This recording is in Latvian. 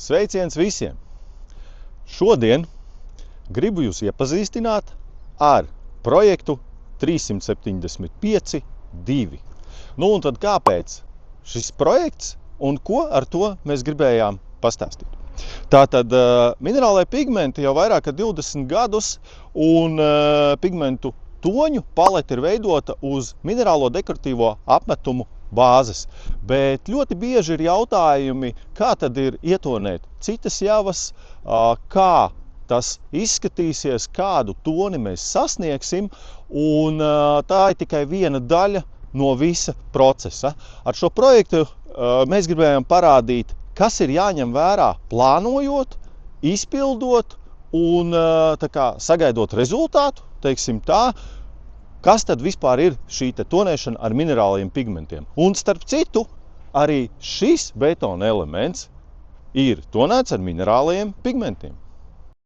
Sveiciens visiem! Šodien gribu jūs iepazīstināt ar projektu 375-2. Un tad kāpēc šis projekts un ko ar to mēs gribējām pastāstīt? Tātad minerālai pigmenti jau vairāk kā 20 gadus un pigmentu toņu palete ir veidota uz minerālo dekoratīvo apmetumu bāzes, bet ļoti bieži ir jautājumi, kā tad ir ietonēt citas javas, kā tas izskatīsies, kādu toni mēs sasniegsim, un tā ir tikai viena daļa no visa procesa. Ar šo projektu mēs gribējām parādīt, kas ir jāņem vērā plānojot, izpildot un sagaidot rezultātu, teiksim tā, kas tad vispār ir šī tonēšana ar minerālajiem pigmentiem. Un starp citu, arī šis betona elements ir tonēts ar minerālajiem pigmentiem.